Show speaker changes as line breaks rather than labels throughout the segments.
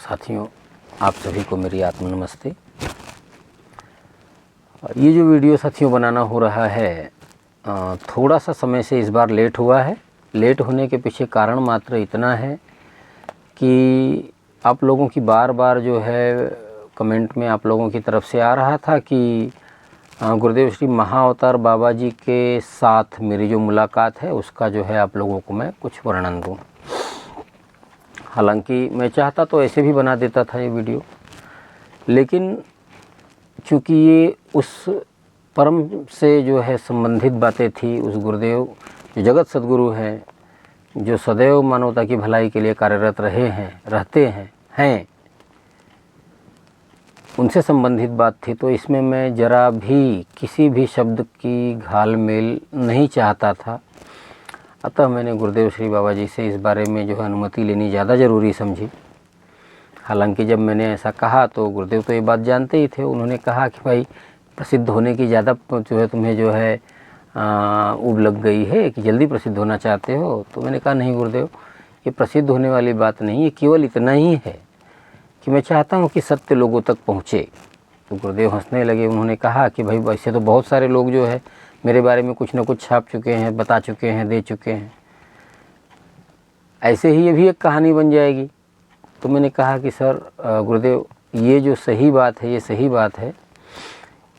साथियों, आप सभी को मेरी आत्म नमस्ते। ये जो वीडियो साथियों बनाना हो रहा है, थोड़ा सा समय से इस बार लेट हुआ है। लेट होने के पीछे कारण मात्र इतना है कि आप लोगों की बार बार जो है कमेंट में आप लोगों की तरफ से आ रहा था कि गुरुदेव श्री महाअवतार बाबा जी के साथ मेरी जो मुलाकात है उसका जो है आप लोगों को मैं कुछ वर्णन दूं। हालांकि मैं चाहता तो ऐसे भी बना देता था ये वीडियो, लेकिन चूँकि ये उस परम से जो है संबंधित बातें थी, उस गुरुदेव जो जगत सद्गुरु हैं, जो सदैव मानवता की भलाई के लिए कार्यरत रहते हैं, उनसे संबंधित बात थी। तो इसमें मैं ज़रा भी किसी भी शब्द की घाल मेल नहीं चाहता था। अतः मैंने गुरुदेव श्री बाबा जी से इस बारे में जो है अनुमति लेनी ज़्यादा ज़रूरी समझी। हालांकि जब मैंने ऐसा कहा तो गुरुदेव तो ये बात जानते ही थे। उन्होंने कहा कि भाई प्रसिद्ध होने की ज़्यादा जो है तुम्हें जो है उब लग गई है कि जल्दी प्रसिद्ध होना चाहते हो। तो मैंने कहा नहीं गुरुदेव, ये प्रसिद्ध होने वाली बात नहीं है, केवल इतना ही है कि मैं चाहता हूँ कि सत्य लोगों तक पहुँचे। तो गुरुदेव हंसने लगे। उन्होंने कहा कि भाई वैसे तो बहुत सारे लोग जो है मेरे बारे में कुछ न कुछ छाप चुके हैं, बता चुके हैं, दे चुके हैं, ऐसे ही ये भी एक कहानी बन जाएगी। तो मैंने कहा कि सर गुरुदेव, ये जो सही बात है, ये सही बात है,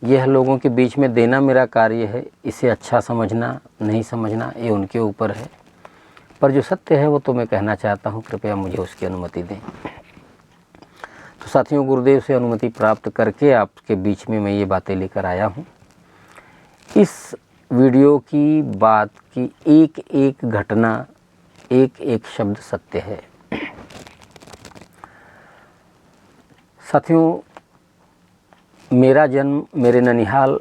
यह लोगों के बीच में देना मेरा कार्य है। इसे अच्छा समझना नहीं समझना ये उनके ऊपर है, पर जो सत्य है वो तो मैं कहना चाहता हूँ, कृपया मुझे उसकी अनुमति दें। तो साथियों, गुरुदेव से अनुमति प्राप्त करके आपके बीच में मैं ये बातें लेकर आया हूँ। इस वीडियो की बात की एक एक घटना, एक एक शब्द सत्य है। साथियों, मेरा जन्म मेरे ननिहाल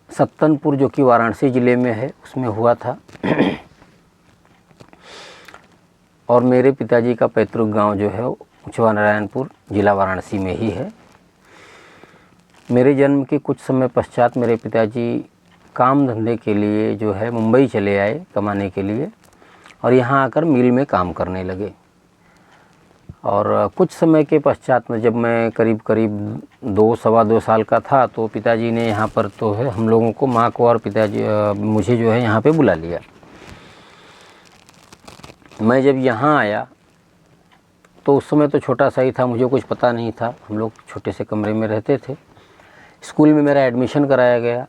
सत्तनपुर, जो कि वाराणसी ज़िले में है, उसमें हुआ था। और मेरे पिताजी का पैतृक गांव जो है उचवा नारायणपुर, ज़िला वाराणसी में ही है। मेरे जन्म के कुछ समय पश्चात मेरे पिताजी काम धंधे के लिए जो है मुंबई चले आए कमाने के लिए, और यहाँ आकर मिल में काम करने लगे। और कुछ समय के पश्चात में जब मैं करीब 2 साल का था, तो पिताजी ने यहाँ पर तो है हम लोगों को, माँ को और पिताजी मुझे जो है यहाँ पे बुला लिया। मैं जब यहाँ आया तो उस समय तो छोटा सा ही था, मुझे कुछ पता नहीं था। हम लोग छोटे से कमरे में रहते थे। स्कूल में मेरा एडमिशन कराया गया,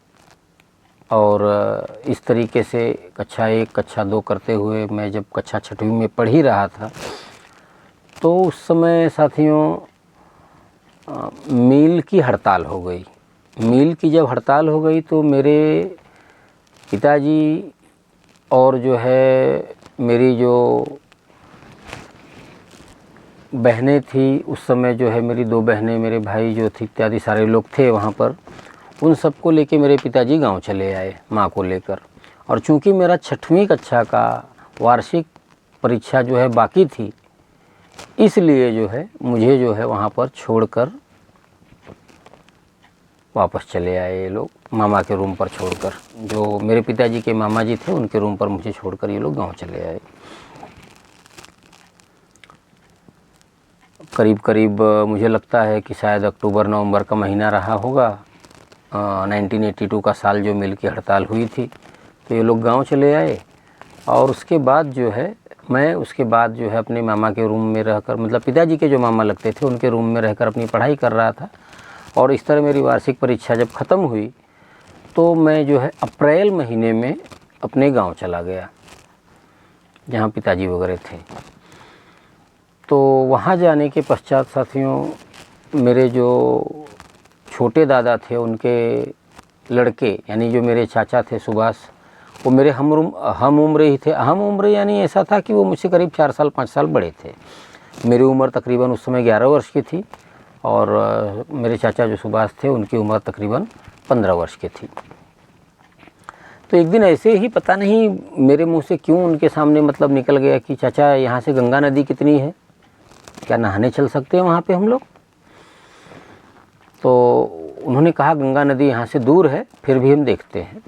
और इस तरीके से कक्षा 1 कक्षा 2 करते हुए मैं जब कक्षा 6वीं में पढ़ ही रहा था, तो उस समय साथियों मील की हड़ताल हो गई। मील की जब हड़ताल हो गई तो मेरे पिताजी और जो है मेरी जो बहनें थी, उस समय जो है मेरी 2 बहनें, मेरे भाई जो थे, इत्यादि सारे लोग थे वहाँ पर, उन सबको लेके मेरे पिताजी गांव चले आए माँ को लेकर। और चूँकि मेरा 6वीं कक्षा का वार्षिक परीक्षा जो है बाकी थी, इसलिए जो है मुझे जो है वहाँ पर छोड़कर वापस चले आए ये लोग, मामा के रूम पर छोड़कर। जो मेरे पिताजी के मामा जी थे उनके रूम पर मुझे छोड़कर ये लोग गांव चले आए। करीब मुझे लगता है कि शायद अक्टूबर नवंबर का महीना रहा होगा, 1982 का साल जो मिल की हड़ताल हुई थी। तो ये लोग गांव चले आए, और उसके बाद जो है मैं अपने मामा के रूम में रहकर, मतलब पिताजी के जो मामा लगते थे उनके रूम में रहकर अपनी पढ़ाई कर रहा था। और इस तरह मेरी वार्षिक परीक्षा जब ख़त्म हुई तो मैं जो है अप्रैल महीने में अपने गांव चला गया, जहां पिताजी वगैरह थे। तो वहां जाने के पश्चात साथियों, मेरे जो छोटे दादा थे उनके लड़के, यानी जो मेरे चाचा थे सुभाष, वो मेरे हम उम्र ही थे। हम उम्र यानी ऐसा था कि वो मुझसे करीब 4 साल 5 साल बड़े थे। मेरी उम्र तकरीबन उस समय 11 वर्ष की थी, और मेरे चाचा जो सुभाष थे उनकी उम्र तकरीबन 15 वर्ष की थी। तो एक दिन ऐसे ही पता नहीं मेरे मुंह से क्यों उनके सामने मतलब निकल गया कि चाचा, यहाँ से गंगा नदी कितनी है, क्या नहाने चल सकते हैं वहाँ पे हम लोग? तो उन्होंने कहा गंगा नदी यहाँ से दूर है, फिर भी हम देखते हैं।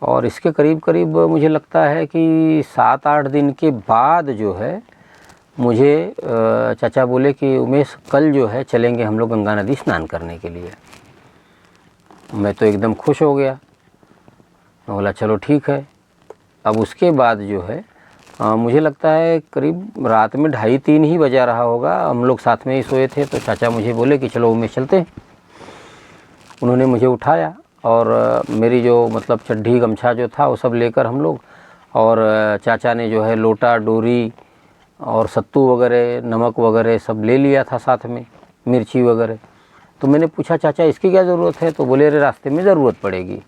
और इसके करीब मुझे लगता है कि 7-8 दिन के बाद जो है मुझे चाचा बोले कि उमेश कल जो है चलेंगे हम लोग गंगा नदी स्नान करने के लिए। मैं तो एकदम खुश हो गया, मैं बोला चलो ठीक है। अब उसके बाद जो है मुझे लगता है करीब रात में 2:30-3 ही बजा रहा होगा, हम लोग साथ में ही सोए थे। तो चाचा मुझे बोले कि चलो उमेश चलते हैं। उन्होंने मुझे उठाया और मेरी जो मतलब चड्ढी गमछा जो था वो सब लेकर हम लोग, और चाचा ने जो है लोटा डोरी और सत्तू वगैरह नमक वगैरह सब ले लिया था साथ में, मिर्ची वगैरह। तो मैंने पूछा चाचा इसकी क्या ज़रूरत है? तो बोले अरे रास्ते में ज़रूरत पड़ेगी।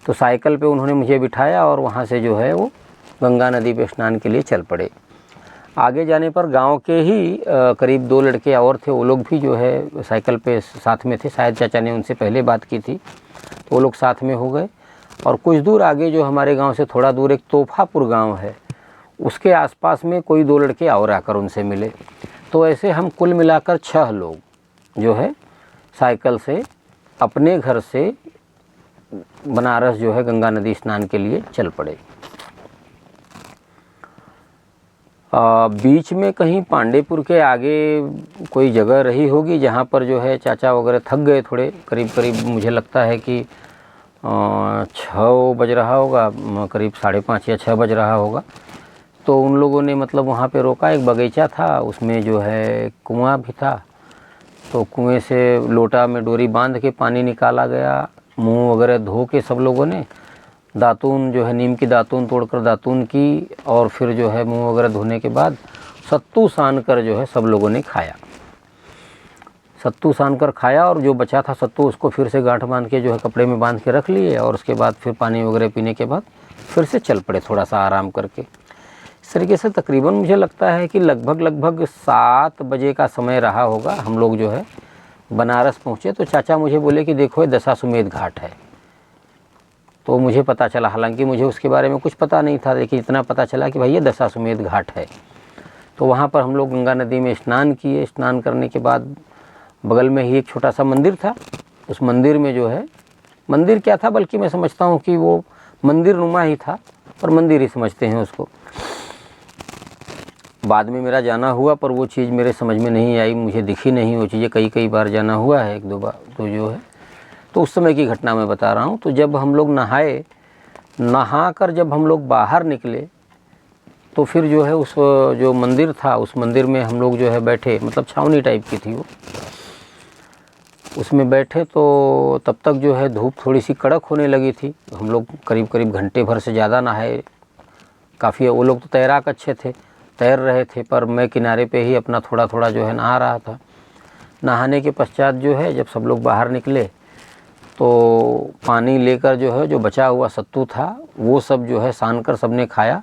तो साइकिल पे उन्होंने मुझे बिठाया और वहाँ से जो है वो गंगा नदी पे स्नान के लिए चल पड़े। आगे जाने पर गांव के ही करीब 2 लड़के और थे, वो लोग भी जो है साइकिल पे साथ में थे। शायद चाचा ने उनसे पहले बात की थी, तो वो लोग साथ में हो गए। और कुछ दूर आगे जो हमारे गांव से थोड़ा दूर एक तोहफापुर गांव है, उसके आसपास में कोई 2 लड़के और आकर उनसे मिले। तो ऐसे हम कुल मिलाकर 6 लोग जो है साइकिल से अपने घर से बनारस जो है गंगा नदी स्नान के लिए चल पड़े। बीच में कहीं पांडेपुर के आगे कोई जगह रही होगी जहाँ पर जो है चाचा वगैरह थक गए थोड़े, करीब करीब मुझे लगता है कि 6 बज रहा होगा, करीब 5:30 या 6 बज रहा होगा। तो उन लोगों ने मतलब वहाँ पे रोका, एक बगीचा था, उसमें जो है कुआं भी था। तो कुएं से लोटा में डोरी बांध के पानी निकाला गया, मुंह वगैरह धो के सब लोगों ने, दातून जो है नीम की दातून तोड़कर दातून की, और फिर जो है मुंह वगैरह धोने के बाद सत्तू सान कर जो है सब लोगों ने खाया। सत्तू सान कर खाया और जो बचा था सत्तू उसको फिर से गांठ बांध के जो है कपड़े में बांध के रख लिए, और उसके बाद फिर पानी वगैरह पीने के बाद फिर से चल पड़े थोड़ा सा आराम करके। इस तरीके से तकरीबन मुझे लगता है कि लगभग 7 बजे का समय रहा होगा, हम लोग जो है बनारस पहुँचे। तो चाचा मुझे बोले कि देखो ये दशाश्वमेध घाट है। तो मुझे पता चला, हालांकि मुझे उसके बारे में कुछ पता नहीं था, लेकिन इतना पता चला कि भाई ये दशाश्वमेध घाट है। तो वहाँ पर हम लोग गंगा नदी में स्नान किए। स्नान करने के बाद बगल में ही एक छोटा सा मंदिर था, उस मंदिर में जो है, मंदिर क्या था बल्कि मैं समझता हूँ कि वो मंदिर नुमा ही था, पर मंदिर ही समझते हैं उसको। बाद में मेरा जाना हुआ पर वो चीज़ मेरे समझ में नहीं आई, मुझे दिखी नहीं वो चीज़ें। कई बार जाना हुआ है, 1-2 बार। तो जो है तो उस समय की घटना मैं बता रहा हूँ। तो जब हम लोग नहाए, नहा कर जब हम लोग बाहर निकले तो फिर जो है उस जो मंदिर था उस मंदिर में हम लोग जो है बैठे, मतलब छावनी टाइप की थी वो, उसमें बैठे। तो तब तक जो है धूप थोड़ी सी कड़क होने लगी थी। हम लोग करीब घंटे भर से ज़्यादा नहाए, काफ़ी। वो लोग तो तैराक अच्छे थे, तैर रहे थे, पर मैं किनारे पे ही अपना थोड़ा जो है नहा रहा था। नहाने के पश्चात जो है जब सब लोग बाहर निकले तो पानी लेकर जो है जो बचा हुआ सत्तू था वो सब जो है सान कर सबने खाया।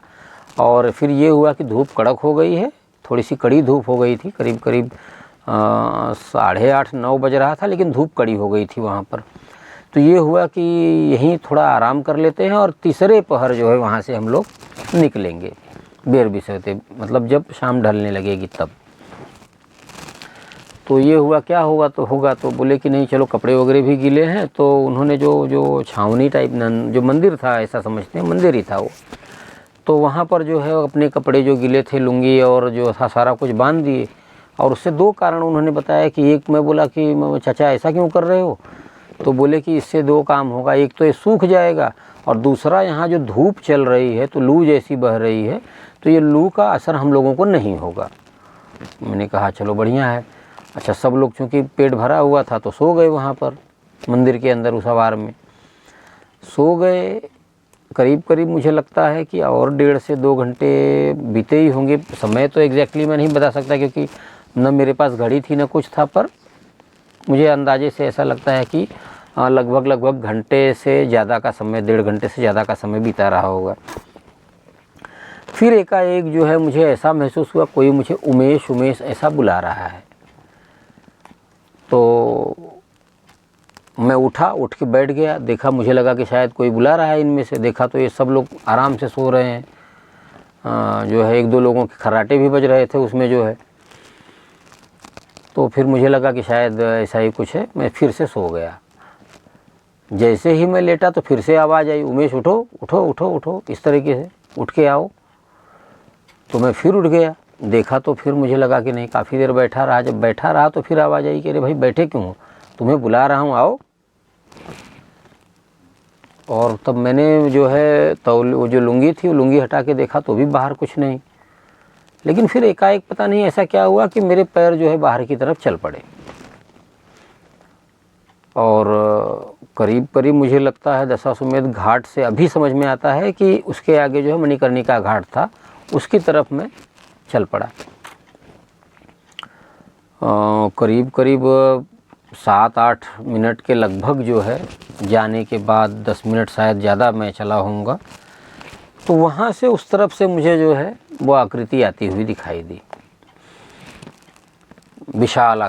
और फिर ये हुआ कि धूप कड़क हो गई है, थोड़ी सी कड़ी धूप हो गई थी, करीब 8:30-9 बज रहा था, लेकिन धूप कड़ी हो गई थी वहाँ पर। तो ये हुआ कि यहीं थोड़ा आराम कर लेते हैं और तीसरे पहर जो है वहाँ से हम लोग निकलेंगे बेर बिसरते, मतलब जब शाम ढलने लगेगी तब। तो ये हुआ, क्या होगा तो बोले कि नहीं चलो, कपड़े वगैरह भी गीले हैं। तो उन्होंने जो छावनी टाइप जो मंदिर था, ऐसा समझते हैं मंदिर ही था वो, तो वहाँ पर जो है अपने कपड़े जो गीले थे, लुंगी और जो था सारा कुछ बांध दिए। और उससे 2 कारण उन्होंने बताया कि एक, मैं बोला कि चाचा ऐसा क्यों कर रहे हो? तो बोले कि इससे 2 काम होगा, एक तो ये सूख जाएगा और दूसरा यहाँ जो धूप चल रही है तो लू जैसी बह रही है, तो ये लू का असर हम लोगों को नहीं होगा। मैंने कहा चलो बढ़िया है। अच्छा, सब लोग चूँकि पेट भरा हुआ था तो सो गए वहाँ पर मंदिर के अंदर, उस आवार में सो गए। करीब मुझे लगता है कि और 1.5 से 2 घंटे बीते ही होंगे। समय तो एग्जैक्टली मैं नहीं बता सकता क्योंकि न मेरे पास घड़ी थी न कुछ था, पर मुझे अंदाजे से ऐसा लगता है कि लगभग घंटे से ज़्यादा का समय, 1.5 घंटे से ज़्यादा का समय बीता रहा होगा। फिर एकाएक जो है मुझे ऐसा महसूस हुआ कोई मुझे उमेश ऐसा बुला रहा है। तो मैं उठ के बैठ गया, देखा, मुझे लगा कि शायद कोई बुला रहा है इनमें से। देखा तो ये सब लोग आराम से सो रहे हैं, जो है 1-2 लोगों के खर्राटे भी बज रहे थे उसमें जो है। तो फिर मुझे लगा कि शायद ऐसा ही कुछ है, मैं फिर से सो गया। जैसे ही मैं लेटा तो फिर से आवाज़ आई, उमेश उठो, इस तरीके से, उठ के आओ। तो मैं फिर उठ गया। देखा तो फिर मुझे लगा कि नहीं, काफ़ी देर बैठा रहा। जब बैठा रहा तो फिर आवाज़ आई कि अरे भाई बैठे क्यों हो, तुम्हें बुला रहा हूँ, आओ। और तब मैंने जो है वो जो लुंगी थी, वो लुंगी हटा के देखा तो भी बाहर कुछ नहीं। लेकिन फिर एकाएक पता नहीं ऐसा क्या हुआ कि मेरे पैर जो है बाहर की तरफ चल पड़े। और करीब करीब मुझे लगता है दशाश्वमेध घाट से अभी समझ में आता है कि उसके आगे जो है मणिकर्णिका घाट था, उसकी तरफ मैं चल पड़ा। करीब करीब 7-8 मिनट के लगभग जो है जाने के बाद, 10 मिनट शायद ज़्यादा मैं चला होऊंगा, तो वहाँ से उस तरफ से मुझे जो है वो आकृति आती हुई दिखाई दी। विशाल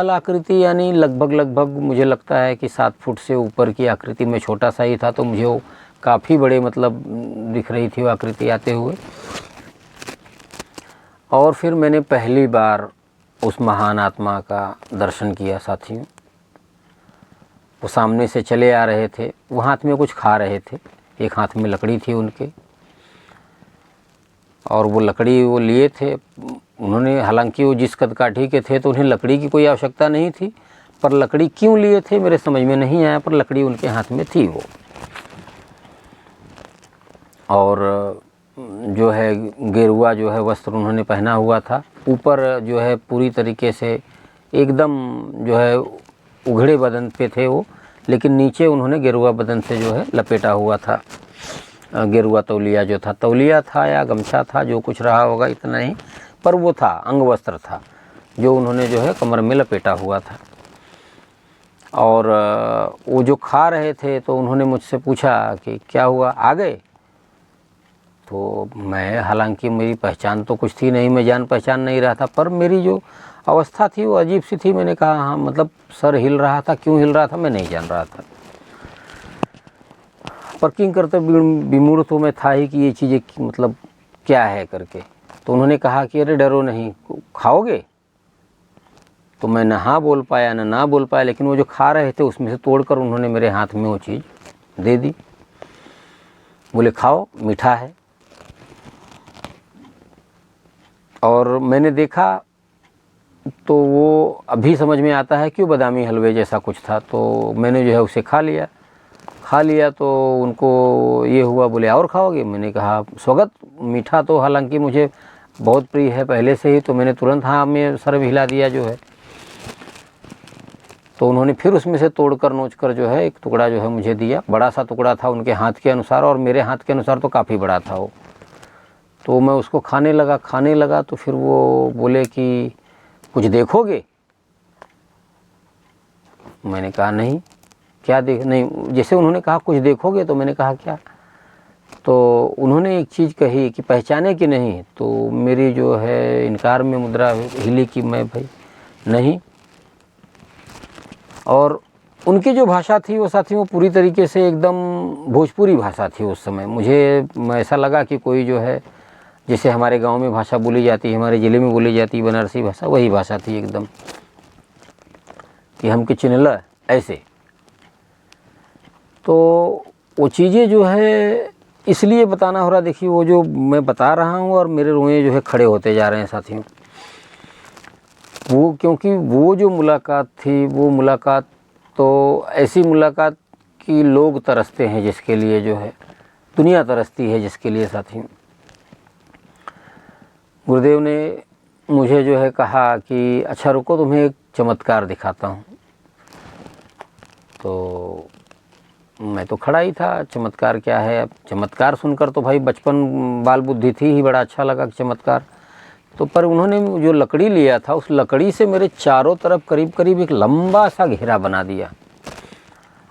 आकृति यानी लगभग मुझे लगता है कि 7 फुट से ऊपर की आकृति में छोटा सा ही था, तो मुझे वो काफ़ी बड़े मतलब दिख रही थी वो आकृति आते हुए। और फिर मैंने पहली बार उस महान आत्मा का दर्शन किया साथियों। वो सामने से चले आ रहे थे, वो हाथ में कुछ खा रहे थे, एक हाथ में लकड़ी थी उनके, और वो लकड़ी वो लिए थे उन्होंने। हालांकि वो जिस कदकाठी के थे तो उन्हें लकड़ी की कोई आवश्यकता नहीं थी, पर लकड़ी क्यों लिए थे मेरे समझ में नहीं आया, पर लकड़ी उनके हाथ में थी वो। और जो है गेरुआ जो है वस्त्र उन्होंने पहना हुआ था, ऊपर जो है पूरी तरीके से एकदम जो है उघड़े बदन पे थे वो, लेकिन नीचे उन्होंने गेरुआ बदन से जो है लपेटा हुआ था गेरुआ तौलिया जो था, तौलिया था या गमछा था, जो कुछ रहा होगा इतना ही, पर वो था अंग वस्त्र था जो उन्होंने जो है कमर में लपेटा हुआ था। और वो जो खा रहे थे तो उन्होंने मुझसे पूछा कि क्या हुआ, आ गए? तो मैं, हालांकि मेरी पहचान तो कुछ थी नहीं, मैं जान पहचान नहीं रहा था, पर मेरी जो अवस्था थी वो अजीब सी थी। मैंने कहा हाँ, मतलब सर हिल रहा था, क्यों हिल रहा था मैं नहीं जान रहा था, पर किंग करते विमूढ़ तो मैं था ही कि ये चीज़ें मतलब क्या है करके। तो उन्होंने कहा कि अरे डरो नहीं, खाओगे? तो मैं ना हाँ बोल पाया ना बोल पाया, लेकिन वो जो खा रहे थे उसमें से तोड़कर उन्होंने मेरे हाथ में वो चीज़ दे दी। बोले खाओ, मीठा है। और मैंने देखा तो वो अभी समझ में आता है कि वो बादामी हलवे जैसा कुछ था, तो मैंने जो है उसे खा लिया। तो उनको ये हुआ, बोले और खाओगे? मैंने कहा स्वागत। मीठा तो हालांकि मुझे बहुत प्रिय है पहले से ही, तो मैंने तुरंत हाँ में सर हिला दिया जो है। तो उन्होंने फिर उसमें से तोड़कर नोचकर जो है एक टुकड़ा जो है मुझे दिया। बड़ा सा टुकड़ा था उनके हाथ के अनुसार, और मेरे हाथ के अनुसार तो काफ़ी बड़ा था वो। तो मैं उसको खाने लगा तो फिर वो बोले कि कुछ देखोगे? मैंने कहा नहीं, क्या देख नहीं, जैसे उन्होंने कहा कुछ देखोगे, तो मैंने कहा क्या? तो उन्होंने एक चीज़ कही कि पहचाने कि नहीं, तो मेरी जो है इनकार में मुद्रा हिली कि मैं भाई नहीं। और उनकी जो भाषा थी वो साथियों पूरी तरीके से एकदम भोजपुरी भाषा थी उस समय। मुझे ऐसा लगा कि कोई जो है जैसे हमारे गांव में भाषा बोली जाती है, हमारे ज़िले में बोली जाती है बनारसी भाषा, वही भाषा थी एकदम, कि हम कि चिन्हला ऐसे। तो वो चीज़ें जो है इसलिए बताना हो रहा, देखिए वो जो मैं बता रहा हूँ और मेरे रोए जो है खड़े होते जा रहे हैं साथियों, वो क्योंकि वो जो मुलाकात थी, वो मुलाकात तो ऐसी मुलाकात कि लोग तरसते हैं जिसके लिए, जो है दुनिया तरसती है जिसके लिए साथियों। गुरुदेव ने मुझे जो है कहा कि अच्छा रुको, तुम्हें एक चमत्कार दिखाता हूँ। तो मैं तो खड़ा ही था, चमत्कार क्या है? अब चमत्कार सुनकर तो भाई बचपन बाल बुद्धि थी ही, बड़ा अच्छा लगा कि चमत्कार। तो पर उन्होंने जो लकड़ी लिया था, उस लकड़ी से मेरे चारों तरफ करीब करीब एक लंबा सा घेरा बना दिया।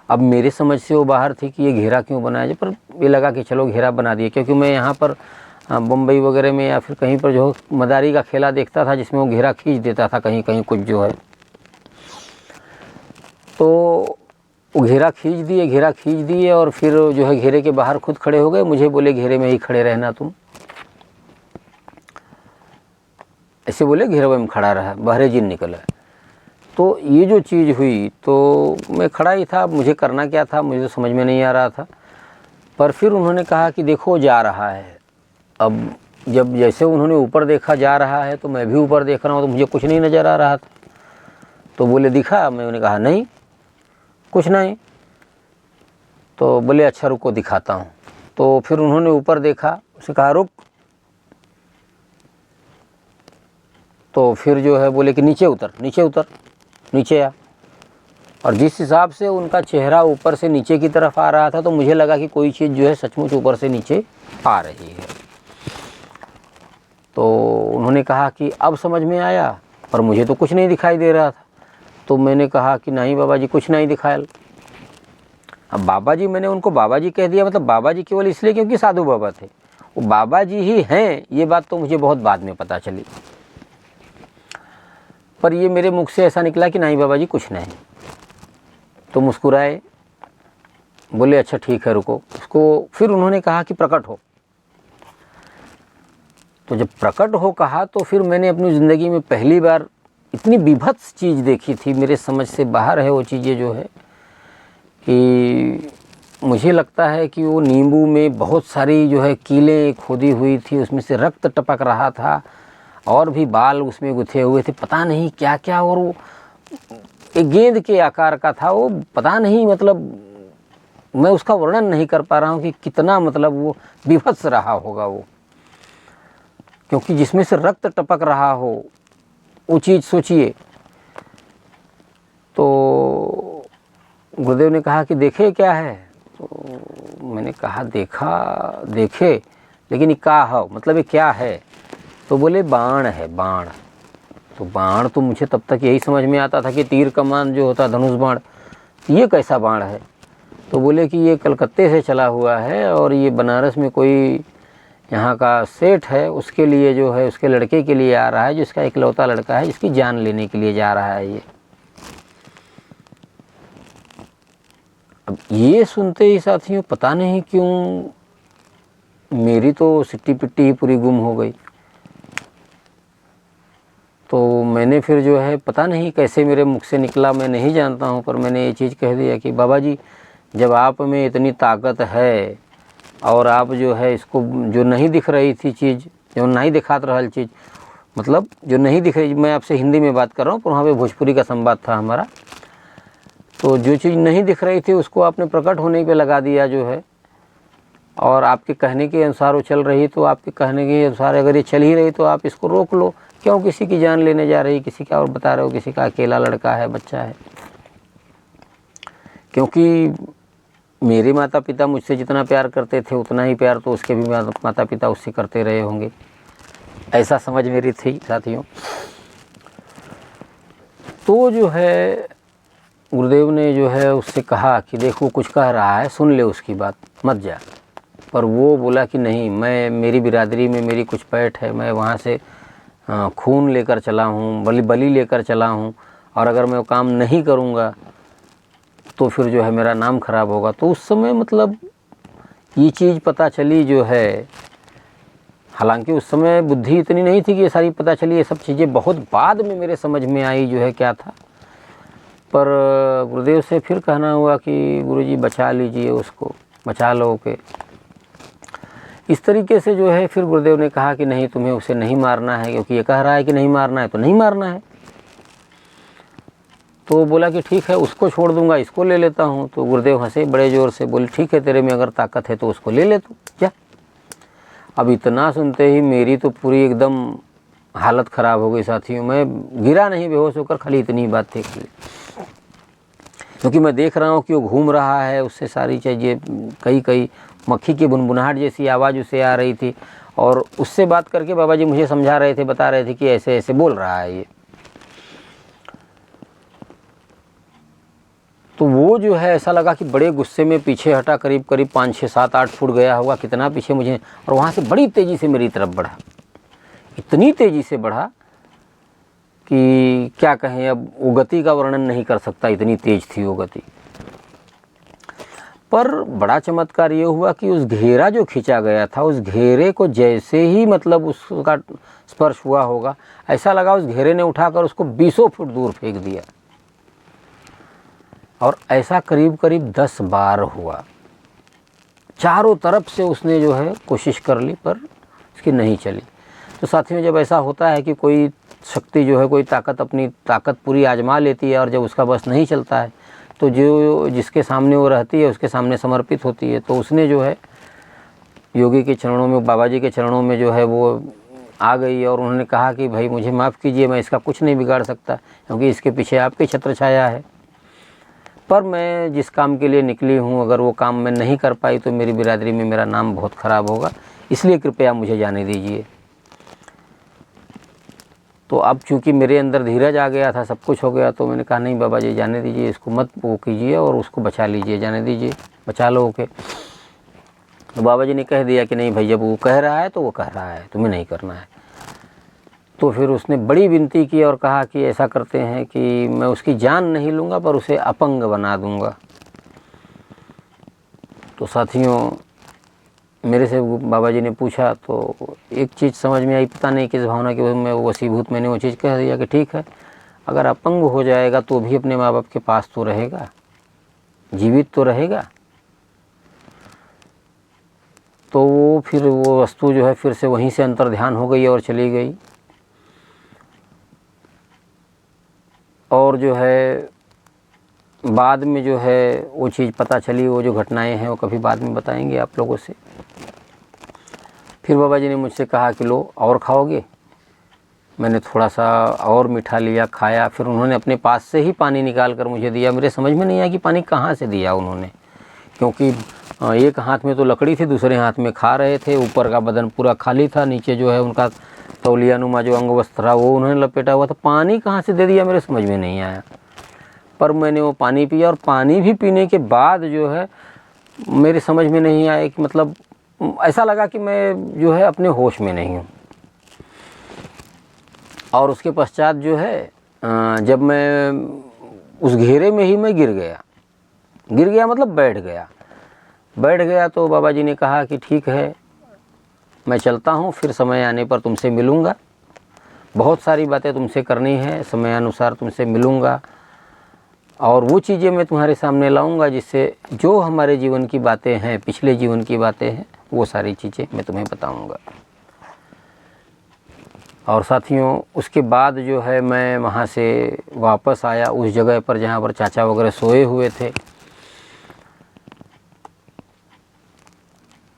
अब मेरे समझ से वो बाहर थी कि ये घेरा क्यों बनाया जाए, पर ये लगा कि चलो घेरा बना दिया, क्योंकि मैं यहाँ पर बम्बई वगैरह में या फिर कहीं पर जो मदारी का खेला देखता था जिसमें वो घेरा खींच देता था कहीं कहीं कुछ जो है। तो वो घेरा खींच दिए और फिर जो है घेरे के बाहर खुद खड़े हो गए। मुझे बोले घेरे में ही खड़े रहना तुम, ऐसे बोले, घेरे में खड़ा रहा, बाहरे जिन निकला। तो ये जो चीज़ हुई, तो मैं खड़ा ही था, मुझे करना क्या था मुझे तो समझ में नहीं आ रहा था। पर फिर उन्होंने कहा कि देखो जा रहा है। अब जब जैसे उन्होंने ऊपर देखा जा रहा है तो मैं भी ऊपर देख रहा हूँ, तो मुझे कुछ नहीं नज़र आ रहा था। तो बोले दिखा? मैंने कहा नहीं कुछ नहीं। तो बोले अच्छा रुको दिखाता हूँ। तो फिर उन्होंने ऊपर देखा, उसे कहा रुक। तो फिर जो है बोले कि नीचे उतर, नीचे उतर, नीचे आ। और जिस हिसाब से उनका चेहरा ऊपर से नीचे की तरफ आ रहा था तो मुझे लगा कि कोई चीज़ जो है सचमुच ऊपर से नीचे आ रही है। तो उन्होंने कहा कि अब समझ में आया, पर मुझे तो कुछ नहीं दिखाई दे रहा था। तो मैंने कहा कि नहीं बाबा जी कुछ नहीं दिखाया। अब बाबा जी, मैंने उनको बाबा जी कह दिया, मतलब बाबा जी केवल इसलिए क्योंकि साधु बाबा थे, वो बाबा जी ही हैं, ये बात तो मुझे बहुत बाद में पता चली। पर ये मेरे मुख से ऐसा निकला कि नहीं बाबा जी कुछ नहीं। तो मुस्कुराए, बोले अच्छा ठीक है रुको। उसको फिर उन्होंने कहा कि प्रकट हो। तो जब प्रकट हो कहा तो फिर मैंने अपनी ज़िंदगी में पहली बार इतनी बीभत्स चीज़ देखी थी, मेरे समझ से बाहर है वो चीज़ें जो है कि मुझे लगता है कि वो नींबू में बहुत सारी जो है कीलें खोदी हुई थी, उसमें से रक्त टपक रहा था और भी बाल उसमें गुथे हुए थे, पता नहीं क्या क्या। और वो एक गेंद के आकार का था वो, पता नहीं मतलब मैं उसका वर्णन नहीं कर पा रहा हूँ कि कितना मतलब वो बीभत्स रहा होगा वो, क्योंकि जिसमें से रक्त टपक रहा हो वो चीज़ सोचिए। तो गुरुदेव ने कहा कि देखे क्या है? तो मैंने कहा देखा देखे, लेकिन ये क्या है, मतलब ये क्या है? तो बोले बाण है, बाण। तो बाण तो मुझे तब तक यही समझ में आता था कि तीर कमान जो होता धनुष बाण, ये कैसा बाण है? तो बोले कि ये कलकत्ते से चला हुआ है और ये बनारस में कोई यहाँ का सेठ है, उसके लिए जो है उसके लड़के के लिए आ रहा है, जिसका इकलौता लड़का है, जिसकी जान लेने के लिए जा रहा है ये। अब ये सुनते ही साथियों पता नहीं क्यों मेरी तो सिट्टी पिट्टी ही पूरी गुम हो गई। तो मैंने फिर जो है पता नहीं कैसे मेरे मुख से निकला, मैं नहीं जानता हूँ, पर मैंने ये चीज़ कह दिया कि बाबा जी जब आप में इतनी ताकत है और आप जो है इसको जो नहीं दिख रही थी चीज़, जो नहीं दिखात रहल चीज़, मतलब जो नहीं दिख रही, मैं आपसे हिंदी में बात कर रहा हूँ पर वहाँ पे भोजपुरी का संवाद था हमारा। तो जो चीज़ नहीं दिख रही थी उसको आपने प्रकट होने पे लगा दिया जो है, और आपके कहने के अनुसार वो चल रही, तो आपके कहने के अनुसार अगर ये चल ही रही तो आप इसको रोक लो। क्यों किसी की जान लेने जा रही, किसी का, और बता रहे हो किसी का अकेला लड़का है, बच्चा है। क्योंकि मेरे माता पिता मुझसे जितना प्यार करते थे उतना ही प्यार तो उसके भी माता पिता उससे करते रहे होंगे, ऐसा समझ मेरी थी साथियों। तो जो है गुरुदेव ने जो है उससे कहा कि देखो कुछ कह रहा है, सुन ले उसकी बात, मत जा। पर वो बोला कि नहीं, मैं मेरी बिरादरी में मेरी कुछ पैठ है, मैं वहाँ से खून लेकर चला हूँ, बलि लेकर चला हूँ, और अगर मैं वो काम नहीं करूँगा तो फिर जो है मेरा नाम खराब होगा। तो उस समय मतलब ये चीज़ पता चली जो है, हालांकि उस समय बुद्धि इतनी नहीं थी कि ये सारी पता चली, ये सब चीज़ें बहुत बाद में मेरे समझ में आई जो है क्या था। पर गुरुदेव से फिर कहना हुआ कि गुरुजी बचा लीजिए उसको, बचा लो के। इस तरीके से जो है फिर गुरुदेव ने कहा कि नहीं तुम्हें उसे नहीं मारना है, क्योंकि ये कह रहा है कि नहीं मारना है तो नहीं मारना है। तो बोला कि ठीक है उसको छोड़ दूंगा, इसको ले लेता हूँ। तो गुरुदेव हंसे बड़े ज़ोर से, बोले ठीक है तेरे में अगर ताकत है तो उसको ले ले तू क्या। अब इतना सुनते ही मेरी तो पूरी एकदम हालत ख़राब हो गई साथियों। मैं गिरा नहीं बेहोश होकर, खाली इतनी बात थी खाली, क्योंकि मैं देख रहा हूँ कि वो घूम रहा है, उससे सारी चीज़ें कई मक्खी की बुनबुनाहट जैसी आवाज़ उसे आ रही थी, और उससे बात करके बाबा जी मुझे समझा रहे थे, बता रहे थे कि ऐसे ऐसे बोल रहा है ये। तो वो जो है ऐसा लगा कि बड़े गुस्से में पीछे हटा, करीब 5, 6, 7, 8 फुट गया होगा, कितना पीछे मुझे, और वहाँ से बड़ी तेज़ी से मेरी तरफ बढ़ा, इतनी तेज़ी से बढ़ा कि क्या कहें, अब वो गति का वर्णन नहीं कर सकता, इतनी तेज थी वो गति। पर बड़ा चमत्कार ये हुआ कि उस घेरा जो खींचा गया था, उस घेरे को जैसे ही मतलब उसका स्पर्श हुआ होगा, ऐसा लगा उस घेरे ने उठाकर उसको 20 फुट दूर फेंक दिया। और ऐसा करीब 10 बार हुआ। चारों तरफ से उसने जो है कोशिश कर ली, पर उसकी नहीं चली। तो साथियों, जब ऐसा होता है कि कोई शक्ति जो है, कोई ताकत अपनी ताकत पूरी आजमा लेती है और जब उसका बस नहीं चलता है तो जो जिसके सामने वो रहती है उसके सामने समर्पित होती है। तो उसने जो है योगी के चरणों में, बाबा जी के चरणों में जो है वो आ गई और उन्होंने कहा कि भाई मुझे माफ़ कीजिए, मैं इसका कुछ नहीं बिगाड़ सकता क्योंकि इसके पीछे आपकी छत्र छाया है, पर मैं जिस काम के लिए निकली हूँ अगर वो काम मैं नहीं कर पाई तो मेरी बिरादरी में मेरा नाम बहुत ख़राब होगा, इसलिए कृपया मुझे जाने दीजिए। तो अब चूँकि मेरे अंदर धीरज आ गया था, सब कुछ हो गया, तो मैंने कहा नहीं बाबा जी जाने दीजिए, इसको मत वो कीजिए और उसको बचा लीजिए, जाने दीजिए, बचा लो ओके। तो बाबा जी ने कह दिया कि नहीं भाई, जब वो कह रहा है तो वो कह रहा है, तुम्हें नहीं करना है। तो फिर उसने बड़ी विनती की और कहा कि ऐसा करते हैं कि मैं उसकी जान नहीं लूँगा पर उसे अपंग बना दूँगा। तो साथियों, मेरे से बाबा जी ने पूछा तो एक चीज़ समझ में आई, पता नहीं किस भावना की मैं वो वसीभूत, मैंने वो चीज़ कह दिया कि ठीक है, अगर अपंग हो जाएगा तो भी अपने माँ बाप के पास तो रहेगा, जीवित तो रहेगा। तो वो फिर वो वस्तु जो है फिर से वहीं से अंतर ध्यान हो गई और चली गई। और जो है बाद में जो है वो चीज़ पता चली, वो जो घटनाएं हैं वो कभी बाद में बताएंगे आप लोगों से। फिर बाबा जी ने मुझसे कहा कि लो और खाओगे। मैंने थोड़ा सा और मीठा लिया, खाया। फिर उन्होंने अपने पास से ही पानी निकाल कर मुझे दिया। मेरे समझ में नहीं आया कि पानी कहाँ से दिया उन्होंने, क्योंकि एक हाथ में तो लकड़ी थी, दूसरे हाथ में खा रहे थे, ऊपर का बदन पूरा खाली था, नीचे जो है उनका तौलियानुमा जो अंग वस्त्र था वो उन्होंने लपेटा हुआ था। पानी कहाँ से दे दिया मेरे समझ में नहीं आया, पर मैंने वो पानी पिया। और पानी भी पीने के बाद जो है मेरे समझ में नहीं आया कि मतलब ऐसा लगा कि मैं जो है अपने होश में नहीं हूँ। और उसके पश्चात जो है जब मैं उस घेरे में ही मैं गिर गया मतलब बैठ गया। तो बाबा जी ने कहा कि ठीक है, मैं चलता हूँ, फिर समय आने पर तुमसे मिलूँगा, बहुत सारी बातें तुमसे करनी है, समय अनुसार तुमसे मिलूँगा और वो चीज़ें मैं तुम्हारे सामने लाऊंगा जिससे जो हमारे जीवन की बातें हैं, पिछले जीवन की बातें हैं, वो सारी चीज़ें मैं तुम्हें बताऊंगा। और साथियों, उसके बाद जो है मैं वहाँ से वापस आया उस जगह पर जहाँ पर चाचा वगैरह सोए हुए थे।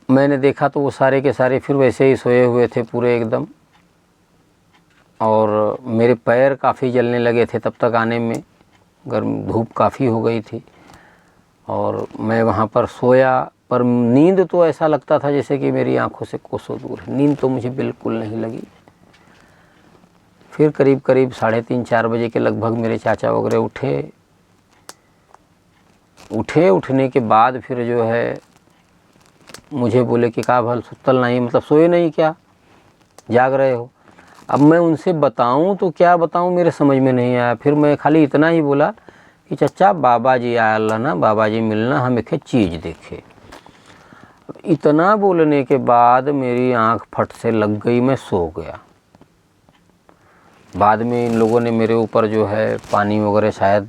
मैंने देखा तो वो सारे के सारे फिर वैसे ही सोए हुए थे पूरे एकदम, और मेरे पैर काफ़ी जलने लगे थे तब तक आने में, गर्म धूप काफ़ी हो गई थी। और मैं वहाँ पर सोया, पर नींद तो ऐसा लगता था जैसे कि मेरी आंखों से कोसों दूर है। नींद तो मुझे बिल्कुल नहीं लगी। फिर करीब 3:30-4 बजे के लगभग मेरे चाचा वगैरह उठने के बाद फिर जो है मुझे बोले कि का भल सुतल नहीं, मतलब सोए नहीं क्या, जाग रहे हो। अब मैं उनसे बताऊं तो क्या बताऊं, मेरे समझ में नहीं आया। फिर मैं खाली इतना ही बोला कि चचा बाबा जी आया ना, बाबा जी मिलना, हम एक चीज़ देखे। इतना बोलने के बाद मेरी आंख फट से लग गई, मैं सो गया। बाद में इन लोगों ने मेरे ऊपर जो है पानी वगैरह शायद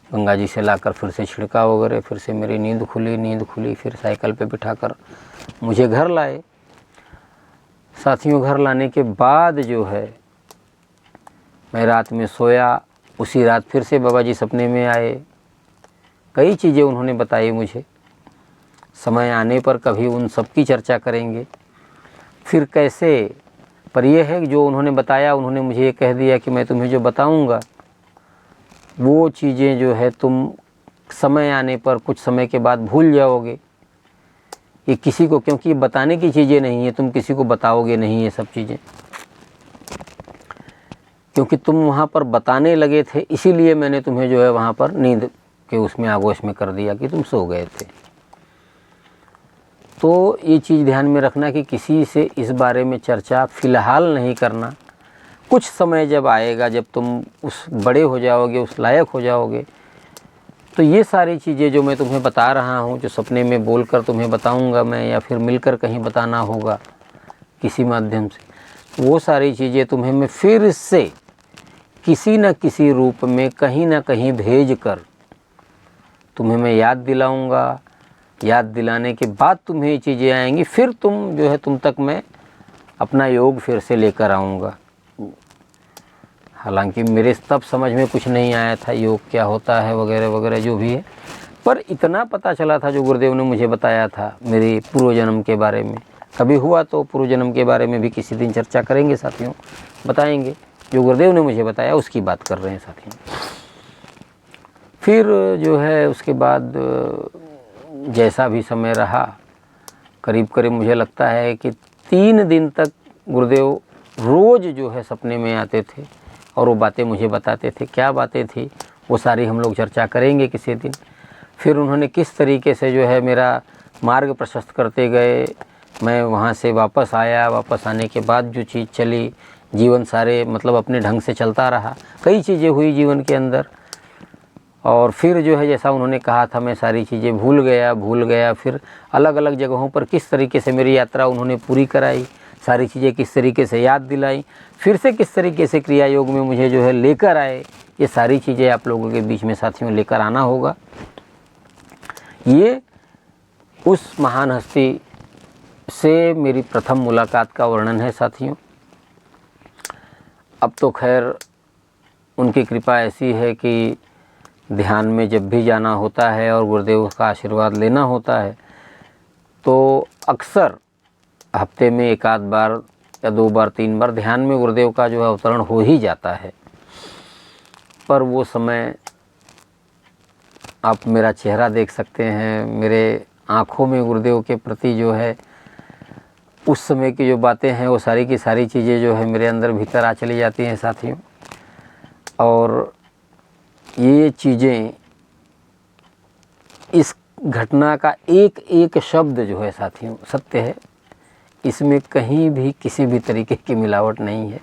गंगा जी से लाकर फिर से छिड़का वगैरह, फिर से मेरी नींद खुली। फिर साइकिल पे बिठाकर मुझे घर लाए। साथियों, घर लाने के बाद जो है मैं रात में सोया। उसी रात फिर से बाबा जी सपने में आए। कई चीज़ें उन्होंने बताई मुझे, समय आने पर कभी उन सब की चर्चा करेंगे। फिर कैसे, पर यह है कि जो उन्होंने बताया, उन्होंने मुझे ये कह दिया कि मैं तुम्हें जो बताऊंगा वो चीज़ें जो है तुम समय आने पर कुछ समय के बाद भूल जाओगे। ये किसी को, क्योंकि ये बताने की चीज़ें नहीं है, तुम किसी को बताओगे नहीं ये सब चीज़ें, क्योंकि तुम वहाँ पर बताने लगे थे, इसीलिए मैंने तुम्हें जो है वहाँ पर नींद के उसमें आगोश में कर दिया कि तुम सो गए थे। तो ये चीज़ ध्यान में रखना कि किसी से इस बारे में चर्चा फ़िलहाल नहीं करना। कुछ समय जब आएगा, जब तुम उस बड़े हो जाओगे, उस लायक हो जाओगे, तो ये सारी चीज़ें जो मैं तुम्हें बता रहा हूँ, जो सपने में बोलकर तुम्हें बताऊँगा मैं, या फिर मिलकर कहीं बताना होगा किसी माध्यम से, वो सारी चीज़ें तुम्हें मैं फिर से किसी न किसी रूप में कहीं ना कहीं भेज कर तुम्हें मैं याद दिलाऊँगा। याद दिलाने के बाद तुम्हें ये चीज़ें आएंगी, फिर तुम जो है तुम तक मैं अपना योग फिर से लेकर आऊँगा। हालांकि मेरे तब समझ में कुछ नहीं आया था योग क्या होता है वगैरह वगैरह जो भी है, पर इतना पता चला था जो गुरुदेव ने मुझे बताया था मेरे पूर्व जन्म के बारे में। कभी हुआ तो पूर्व जन्म के बारे में भी किसी दिन चर्चा करेंगे साथियों, बताएंगे। जो गुरुदेव ने मुझे बताया उसकी बात कर रहे हैं साथियों। फिर जो है उसके बाद जैसा भी समय रहा, करीब करीब मुझे लगता है कि 3 दिन तक गुरुदेव रोज़ जो है सपने में आते थे और वो बातें मुझे बताते थे। क्या बातें थी वो सारी हम लोग चर्चा करेंगे किसी दिन। फिर उन्होंने किस तरीके से जो है मेरा मार्ग प्रशस्त करते गए, मैं वहाँ से वापस आया, वापस आने के बाद जो चीज़ चली, जीवन सारे मतलब अपने ढंग से चलता रहा, कई चीज़ें हुई जीवन के अंदर। और फिर जो है जैसा उन्होंने कहा था मैं सारी चीज़ें भूल गया। फिर अलग अलग जगहों पर किस तरीके से मेरी यात्रा उन्होंने पूरी कराई, सारी चीज़ें किस तरीके से याद दिलाई, फिर से किस तरीके से क्रिया योग में मुझे जो है लेकर आए, ये सारी चीज़ें आप लोगों के बीच में साथियों लेकर आना होगा। ये उस महान हस्ती से मेरी प्रथम मुलाकात का वर्णन है साथियों। अब तो खैर उनकी कृपा ऐसी है कि ध्यान में जब भी जाना होता है और गुरुदेव का आशीर्वाद लेना होता है तो अक्सर हफ्ते में 1 आध बार या 2 बार 3 बार ध्यान में गुरुदेव का जो है अवतरण हो ही जाता है। पर वो समय आप मेरा चेहरा देख सकते हैं, मेरे आँखों में गुरुदेव के प्रति जो है उस समय की जो बातें हैं वो सारी की सारी चीज़ें जो है मेरे अंदर भीतर आ चली जाती हैं साथियों। और ये चीज़ें, इस घटना का एक एक शब्द जो है साथियों सत्य है, इसमें कहीं भी किसी भी तरीके की मिलावट नहीं है।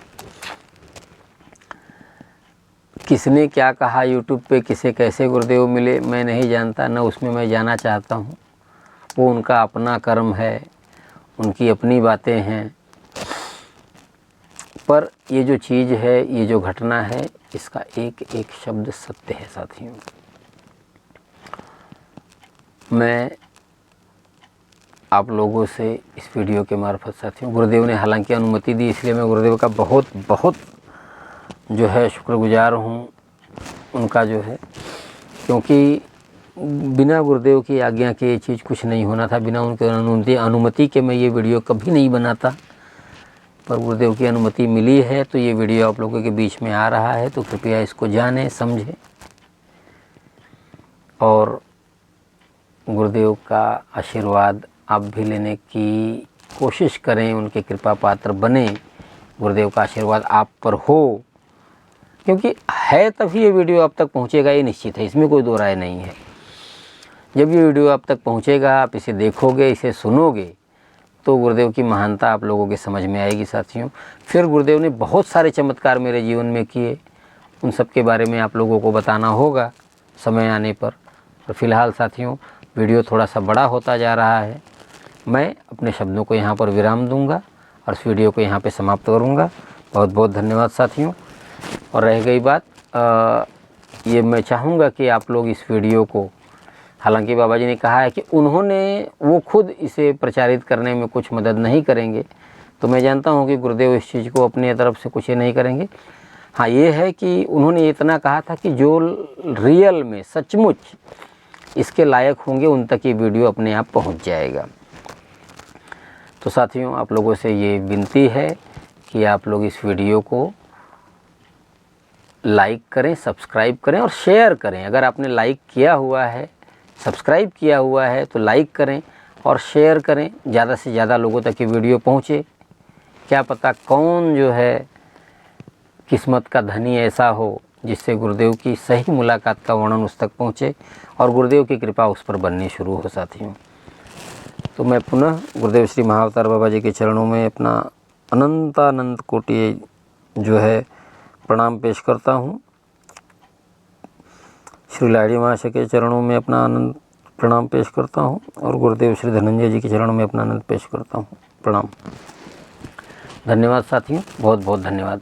किसने क्या कहा यूट्यूब पे, किसे कैसे गुरुदेव मिले मैं नहीं जानता, न उसमें मैं जाना चाहता हूँ। वो उनका अपना कर्म है, उनकी अपनी बातें हैं। पर ये जो चीज़ है, ये जो घटना है, इसका एक एक शब्द सत्य है साथियों। मैं आप लोगों से इस वीडियो के मार्फत साथियों, गुरुदेव ने हालांकि अनुमति दी इसलिए मैं गुरुदेव का बहुत बहुत जो है शुक्रगुजार हूँ उनका जो है, क्योंकि बिना गुरुदेव की आज्ञा के ये चीज़ कुछ नहीं होना था। बिना उनके अनुमति के मैं ये वीडियो कभी नहीं बनाता। पर गुरुदेव की अनुमति मिली है तो ये वीडियो आप लोगों के बीच में आ रहा है, तो कृपया इसको जानें, समझें और गुरुदेव का आशीर्वाद आप भी लेने की कोशिश करें, उनके कृपा पात्र बने, गुरुदेव का आशीर्वाद आप पर हो। क्योंकि है तभी ये वीडियो आप तक पहुंचेगा, ये निश्चित है, इसमें कोई दो राय नहीं है। जब ये वीडियो आप तक पहुंचेगा, आप इसे देखोगे, इसे सुनोगे, तो गुरुदेव की महानता आप लोगों के समझ में आएगी साथियों। फिर गुरुदेव ने बहुत सारे चमत्कार मेरे जीवन में किए, उन सब के बारे में आप लोगों को बताना होगा समय आने पर। और फिलहाल साथियों वीडियो थोड़ा सा बड़ा होता जा रहा है, मैं अपने शब्दों को यहाँ पर विराम दूंगा और इस वीडियो को यहाँ पे समाप्त करूँगा। बहुत बहुत धन्यवाद साथियों। और रह गई बात, ये मैं चाहूँगा कि आप लोग इस वीडियो को, हालांकि बाबा जी ने कहा है कि वो खुद इसे प्रचारित करने में कुछ मदद नहीं करेंगे, तो मैं जानता हूँ कि गुरुदेव इस चीज़ को अपने तरफ से कुछ नहीं करेंगे। हाँ, ये है कि उन्होंने इतना कहा था कि जो रियल में सचमुच इसके लायक होंगे उन तक ये वीडियो अपने आप पहुँच जाएगा। तो साथियों आप लोगों से ये विनती है कि आप लोग इस वीडियो को लाइक करें, सब्सक्राइब करें और शेयर करें। अगर आपने लाइक किया हुआ है, सब्सक्राइब किया हुआ है तो लाइक करें और शेयर करें, ज़्यादा से ज़्यादा लोगों तक ये वीडियो पहुँचे। क्या पता कौन जो है किस्मत का धनी ऐसा हो जिससे गुरुदेव की सही मुलाकात का वर्णन उस तक पहुँचे और गुरुदेव की कृपा उस पर बननी शुरू हो साथियों। तो मैं पुनः गुरुदेव श्री महाअवतार बाबा जी के चरणों में अपना अनंतानंत कोटि जो है प्रणाम पेश करता हूँ। श्री लाहिड़ी महाशय के चरणों में अपना आनंद प्रणाम पेश करता हूँ और गुरुदेव श्री धनंजय जी के चरणों में अपना आनंद पेश करता हूँ। प्रणाम। धन्यवाद साथियों, बहुत बहुत धन्यवाद।